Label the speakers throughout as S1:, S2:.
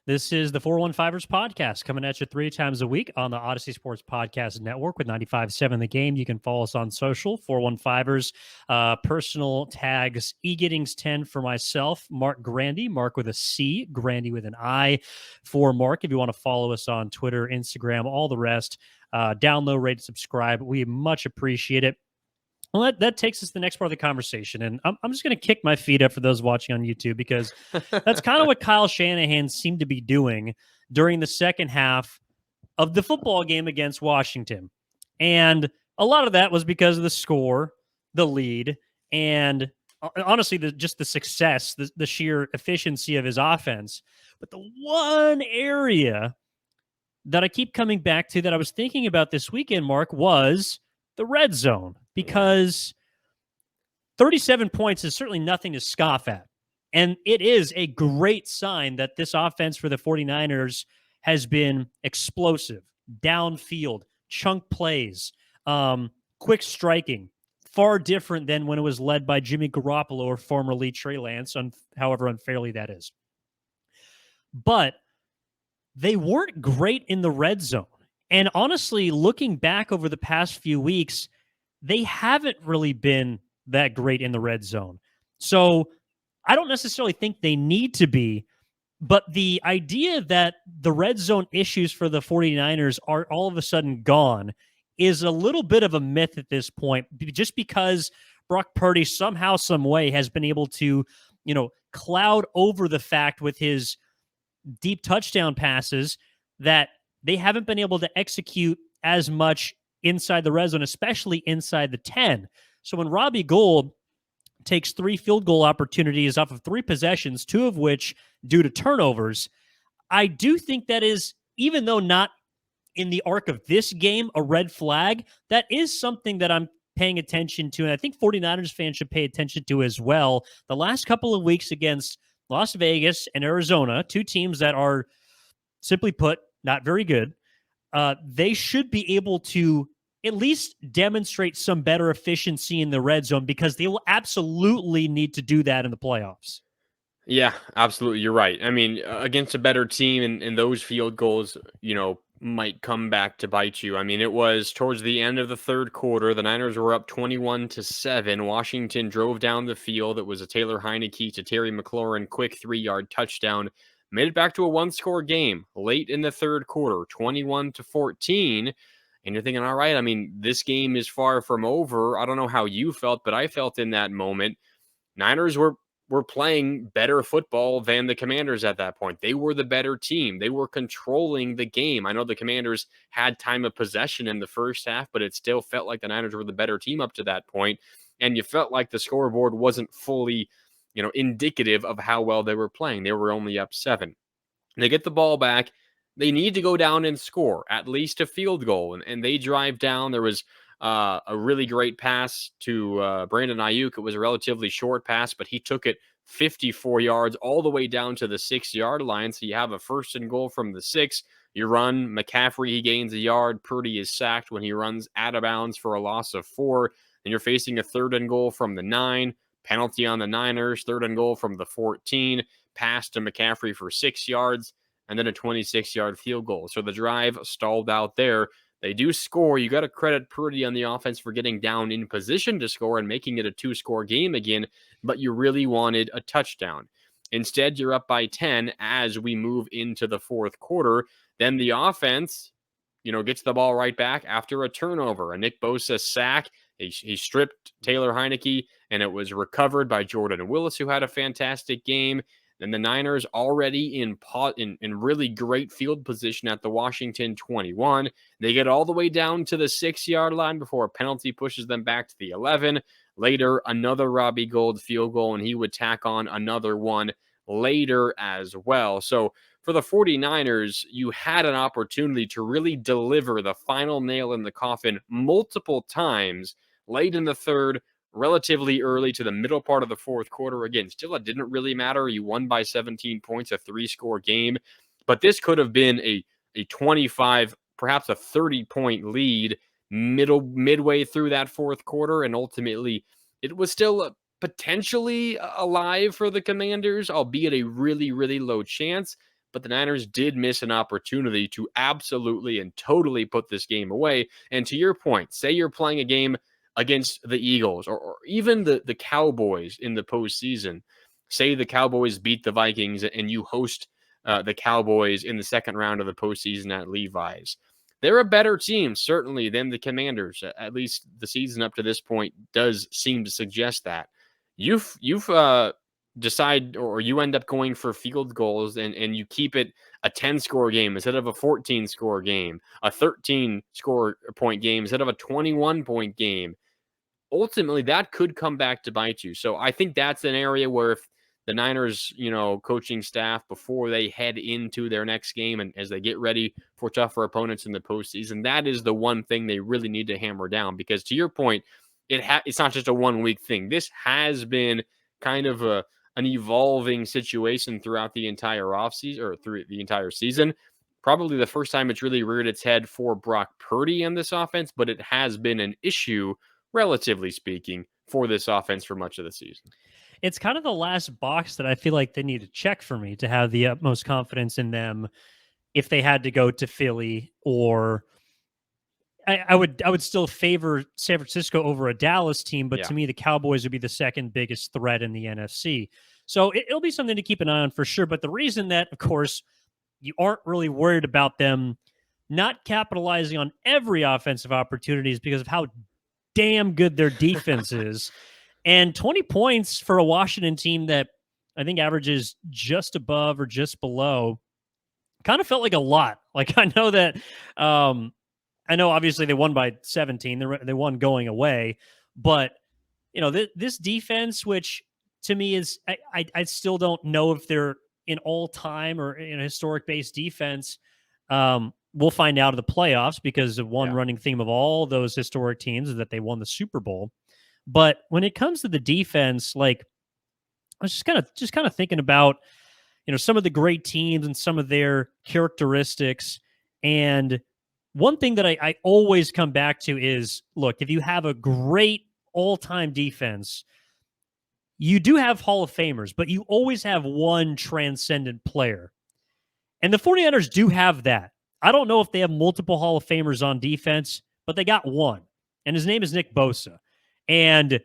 S1: This is the 415ers podcast coming at you 3 times a week on the Odyssey Sports Podcast Network with 95.7 The Game. You can follow us on social, 415ers, personal tags, Giddings10 for myself, Marc Grandi, Marc with a C, Grandi with an I for Marc. If you want to follow us on Twitter, Instagram, all the rest, download, rate, subscribe. We much appreciate it. Well, that takes us to the next part of the conversation. And I'm just going to kick my feet up for those watching on YouTube because that's kind of what Kyle Shanahan seemed to be doing during the second half of the football game against Washington. And a lot of that was because of the score, the lead, and honestly, just the success, the sheer efficiency of his offense. But the one area that I keep coming back to that I was thinking about this weekend, Marc, was the red zone, because 37 points is certainly nothing to scoff at. And it is a great sign that this offense for the 49ers has been explosive, downfield, chunk plays, quick striking, far different than when it was led by Jimmy Garoppolo or formerly Trey Lance, however unfairly that is. But they weren't great in the red zone. And honestly, looking back over the past few weeks, they haven't really been that great in the red zone. So I don't necessarily think they need to be, but the idea that the red zone issues for the 49ers are all of a sudden gone is a little bit of a myth at this point, just because Brock Purdy somehow, some way has been able to, cloud over the fact with his deep touchdown passes that they haven't been able to execute as much inside the red zone, especially inside the 10. So when Robbie Gould takes 3 field goal opportunities off of 3 possessions, 2 of which due to turnovers, I do think that is, even though not in the arc of this game, a red flag, that is something that I'm paying attention to, and I think 49ers fans should pay attention to as well. The last couple of weeks against Las Vegas and Arizona, 2 teams that are, simply put, not very good, they should be able to at least demonstrate some better efficiency in the red zone, because they will absolutely need to do that in the playoffs.
S2: Yeah, absolutely. You're right. I mean, against a better team and those field goals, might come back to bite you. I mean, it was towards the end of the third quarter. The Niners were up 21-7. Washington drove down the field. It was a Taylor Heineke to Terry McLaurin quick 3-yard touchdown. Made it back to a 1-score game late in the third quarter, 21-14. And you're thinking, all right, I mean, this game is far from over. I don't know how you felt, but I felt in that moment, Niners were playing better football than the Commanders at that point. They were the better team. They were controlling the game. I know the Commanders had time of possession in the first half, but it still felt like the Niners were the better team up to that point. And you felt like the scoreboard wasn't fully, indicative of how well they were playing. They were only up 7. They get the ball back. They need to go down and score at least a field goal. And they drive down. There was a really great pass to Brandon Ayuk. It was a relatively short pass, but he took it 54 yards all the way down to the 6-yard line. So you have a 1st and goal from the 6. You run McCaffrey, he gains a yard. Purdy is sacked when he runs out of bounds for a loss of 4. Then you're facing a 3rd and goal from the 9. Penalty on the Niners. 3rd and goal from the 14. Pass to McCaffrey for 6 yards. And then a 26-yard field goal. So the drive stalled out there. They do score. You got to credit Purdy on the offense for getting down in position to score and making it a 2-score game again, but you really wanted a touchdown. Instead, you're up by 10 as we move into the fourth quarter. Then the offense, gets the ball right back after a turnover. A Nick Bosa sack. He stripped Taylor Heineke, and it was recovered by Jordan Willis, who had a fantastic game. Then the Niners already in really great field position at the Washington 21. They get all the way down to the 6-yard line before a penalty pushes them back to the 11. Later, another Robbie Gould field goal, and he would tack on another one later as well. So for the 49ers, you had an opportunity to really deliver the final nail in the coffin multiple times late in the third, relatively early to the middle part of the fourth quarter. Again, still it didn't really matter. You won by 17 points, a 3-score game. But this could have been a 25, perhaps a 30-point lead midway through that fourth quarter. And ultimately, it was still potentially alive for the Commanders, albeit a really, really low chance. but the Niners did miss an opportunity to absolutely and totally put this game away. And to your point, say you're playing a game against the Eagles or even the Cowboys in the postseason. Say the Cowboys beat the Vikings and you host the Cowboys in the second round of the postseason at Levi's. They're a better team, certainly, than the Commanders. At least the season up to this point does seem to suggest that. You've decide or you end up going for field goals and you keep it a 10-score game instead of a 14-score game, a 13-score point game instead of a 21-point game. Ultimately, that could come back to bite you. So I think that's an area where if the Niners, coaching staff, before they head into their next game and as they get ready for tougher opponents in the postseason, that is the one thing they really need to hammer down. Because to your point, it's not just a 1 week thing. This has been kind of an evolving situation throughout the entire offseason or through the entire season. Probably the first time it's really reared its head for Brock Purdy in this offense, but it has been an issue, relatively speaking, for this offense for much of the season.
S1: It's kind of the last box that I feel like they need to check for me to have the utmost confidence in them if they had to go to Philly, or I would still favor San Francisco over a Dallas team, but to me, the Cowboys would be the second biggest threat in the NFC. So it'll be something to keep an eye on for sure. But the reason that, of course, you aren't really worried about them not capitalizing on every offensive opportunity is because of how damn good their defense is. And 20 points for a Washington team that I think averages just above or just below kind of felt like a lot. Like, I know that, I know obviously they won by 17. They won going away. But, this defense, which to me is, I still don't know if they're an all-time or in a historic-based defense. We'll find out in the playoffs because of one running theme of all those historic teams is that they won the Super Bowl. But when it comes to the defense, like I was just kind of thinking about, some of the great teams and some of their characteristics. And one thing that I always come back to is, look, if you have a great all-time defense, you do have Hall of Famers, but you always have one transcendent player. And the 49ers do have that. I don't know if they have multiple Hall of Famers on defense, but they got one. And his name is Nick Bosa. And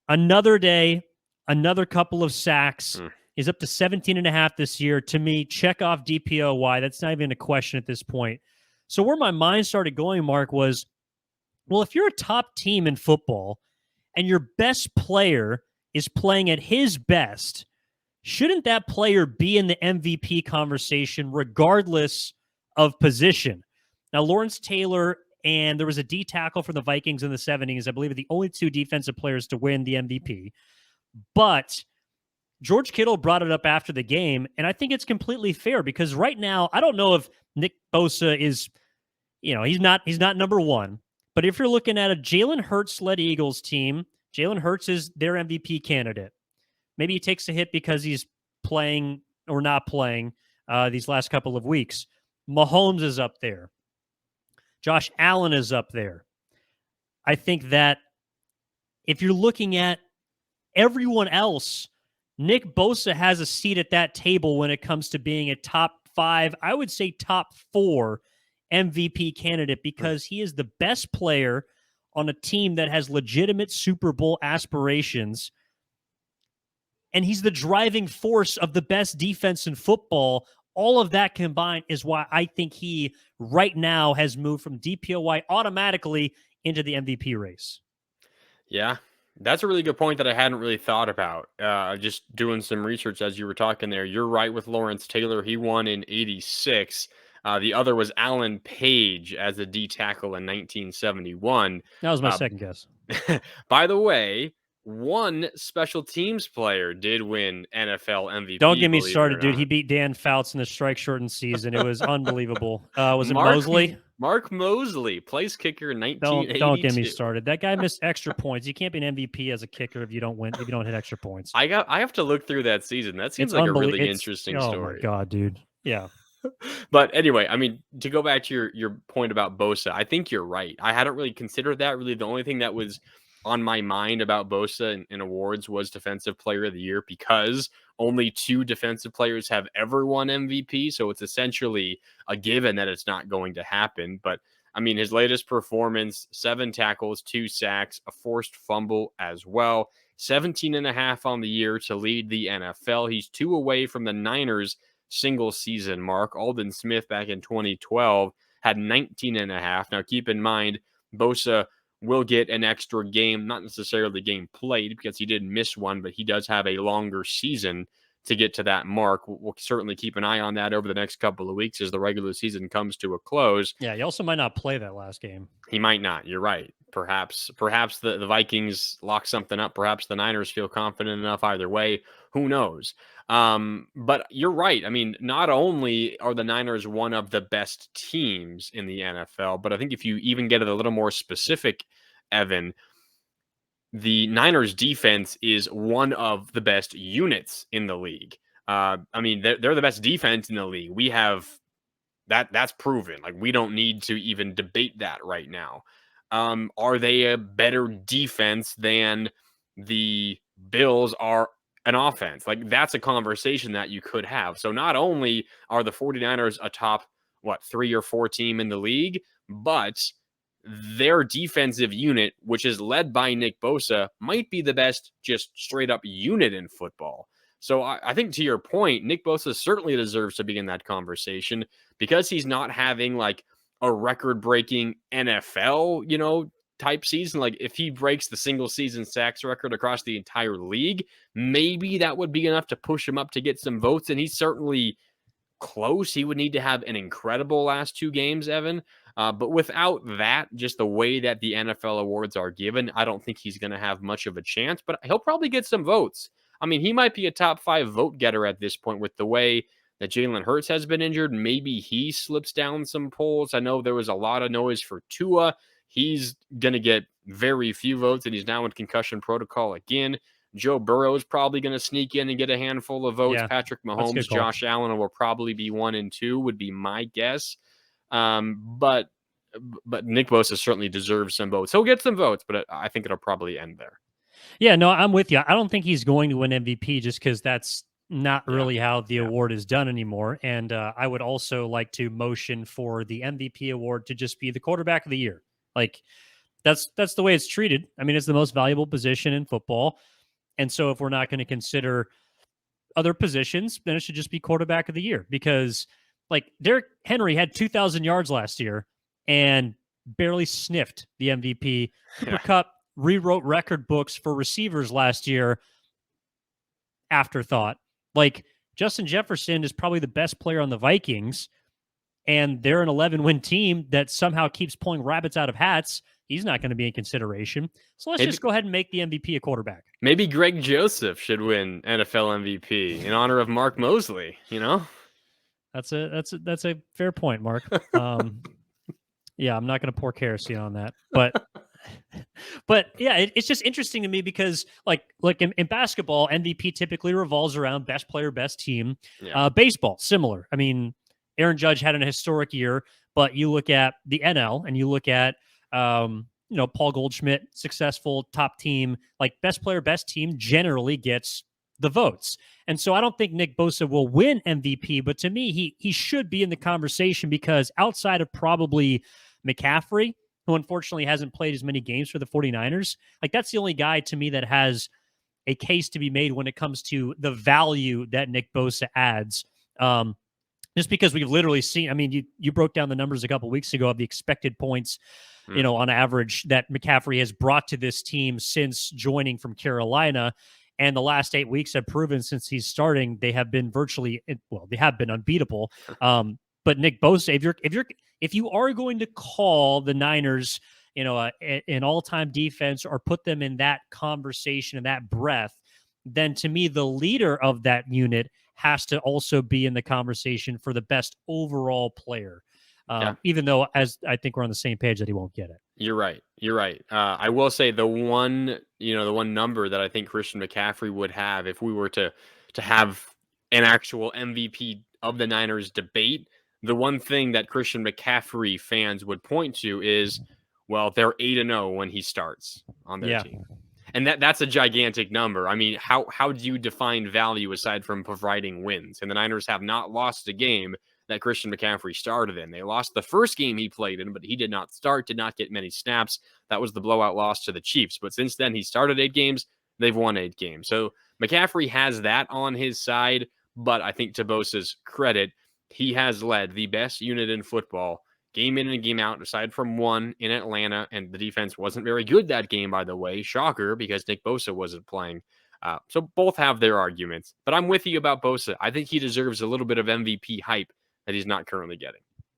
S1: another day, another couple of sacks. He's up to 17.5 this year. To me, check off DPOY. That's not even a question at this point. So where my mind started going, Mark, was, well, if you're a top team in football and your best player is playing at his best, shouldn't that player be in the MVP conversation regardless of position? Now, Lawrence Taylor and there was a D tackle from the Vikings in the 70s. I believe the only two defensive players to win the MVP. But George Kittle brought it up after the game, and I think it's completely fair because right now, I don't know if Nick Bosa is, he's not number one. But if you're looking at a Jalen Hurts-led Eagles team, Jalen Hurts is their MVP candidate. Maybe he takes a hit because he's playing or not playing these last couple of weeks. Mahomes is up there. Josh Allen is up there. I think that if you're looking at everyone else, Nick Bosa has a seat at that table when it comes to being a top 5, I would say top 4 MVP candidate because he is the best player on a team that has legitimate Super Bowl aspirations. And he's the driving force of the best defense in football. All of that combined is why I think he right now has moved from DPOY automatically into the MVP race.
S2: Yeah, that's a really good point that I hadn't really thought about. Just doing some research as you were talking there. You're right with Lawrence Taylor. He won in 86. The other was Alan Page as a D tackle in 1971.
S1: That was my second guess.
S2: By the way, one special teams player did win NFL MVP.
S1: Don't get me started, dude. He beat Dan Fouts in the strike-shortened season. It was unbelievable. Was it Mosley?
S2: Marc Mosley, place kicker in 1982.
S1: Don't get me started. That guy missed extra points. You can't be an MVP as a kicker if you don't win, if you don't hit extra points.
S2: I have to look through that season. That seems like a really interesting story.
S1: Oh my god, dude. Yeah.
S2: But anyway, I mean, to go back to your point about Bosa, I think you're right. I hadn't really considered that. Really, the only thing that was on my mind about Bosa in awards was Defensive Player of the Year, because only 2 defensive players have ever won MVP. So it's essentially a given that it's not going to happen. But I mean, his latest performance, 7 tackles, 2 sacks, a forced fumble as well, 17 and a half on the year to lead the NFL. He's 2 away from the Niners single season mark. Aldon Smith back in 2012 had 19 and a half. Now keep in mind, Bosa will get an extra game, not necessarily game played because he did miss one, but he does have a longer season to get to that mark. We'll certainly keep an eye on that over the next couple of weeks as the regular season comes to a close.
S1: Yeah, he also might not play that last game.
S2: He might not. You're right. Perhaps the Vikings lock something up. Perhaps the Niners feel confident enough either way. Who knows? But you're right. I mean, not only are the Niners one of the best teams in the NFL, but I think if you even get it a little more specific, Evan, the Niners defense is one of the best units in the league. I mean, they're the best defense in the league. We have that's proven. Like, we don't need to even debate that right now. Are they a better defense than the Bills are an offense? Like, that's a conversation that you could have. So not only are the 49ers a top, 3 or 4 team in the league, but their defensive unit, which is led by Nick Bosa, might be the best just straight up unit in football. So I think, to your point, Nick Bosa certainly deserves to be in that conversation because he's not having like a record-breaking NFL, type season. Like, if he breaks the single season sacks record across the entire league, maybe that would be enough to push him up to get some votes. And he's certainly close. He would need to have an incredible last 2 games, Evan. But without that, just the way that the NFL awards are given, I don't think he's going to have much of a chance, but he'll probably get some votes. I mean, he might be a top 5 vote getter at this point with the way that Jalen Hurts has been injured. Maybe he slips down some polls. I know there was a lot of noise for Tua. He's going to get very few votes, and he's now in concussion protocol again. Joe Burrow is probably going to sneak in and get a handful of votes.
S1: Yeah,
S2: Patrick Mahomes, Josh Allen will probably be 1 and 2, would be my guess. But Nick Bosa certainly deserves some votes. He'll get some votes, but I think it'll probably end there.
S1: Yeah, no, I'm with you. I don't think he's going to win MVP just because that's not really how the award is done anymore. And I would also like to motion for the MVP award to just be the quarterback of the year. Like, that's the way it's treated. I mean, it's the most valuable position in football. And so if we're not going to consider other positions, then it should just be quarterback of the year, because like Derrick Henry had 2,000 yards last year and barely sniffed the MVP. Cooper Kupp rewrote record books for receivers last year. Afterthought. Like, Justin Jefferson is probably the best player on the Vikings, and they're an 11-win team that somehow keeps pulling rabbits out of hats. He's not going to be in consideration. So let's just go ahead and make the MVP a quarterback.
S2: Maybe Greg Joseph should win NFL MVP in honor of Mark Mosley,
S1: That's a fair point, Mark. Yeah, I'm not going to pour kerosene on that, but yeah, it's just interesting to me because like in basketball, MVP typically revolves around best player, best team. Yeah. Baseball, similar. I mean, Aaron Judge had an historic year, but you look at the NL and you look at Paul Goldschmidt, successful top team, like best player, best team generally gets the votes. And so I don't think Nick Bosa will win MVP, but to me, he should be in the conversation because outside of probably McCaffrey, who unfortunately hasn't played as many games for the 49ers, like that's the only guy to me that has a case to be made when it comes to the value that Nick Bosa adds. Just because we've literally seen, I mean, you broke down the numbers a couple of weeks ago of the expected points, on average that McCaffrey has brought to this team since joining from Carolina. And the last 8 weeks have proven since he's starting, they have been they have been unbeatable. But Nick Bosa, if you are going to call the Niners, an all-time defense or put them in that conversation and that breath, then to me, the leader of that unit has to also be in the conversation for the best overall player. Even though, as I think we're on the same page, that he won't get it.
S2: You're right. I will say the one number that I think Christian McCaffrey would have if we were to have an actual MVP of the Niners debate, the one thing that Christian McCaffrey fans would point to is Well, they're 8-0 when he starts on their
S1: Yeah.
S2: team. And that's a gigantic number. I mean, how do you define value aside from providing wins? And the Niners have not lost a game that Christian McCaffrey started in. They lost the first game he played in, but he did not start, did not get many snaps. That was the blowout loss to the Chiefs. But since then, he started 8 games. They've won 8 games. So McCaffrey has that on his side. But I think to Bosa's credit, he has led the best unit in football game in and game out, aside from one in Atlanta, and the defense wasn't very good that game, by the way. Shocker, because Nick Bosa wasn't playing. So both have their arguments. But I'm with you about Bosa. I think he deserves a little bit of MVP hype that he's not currently getting.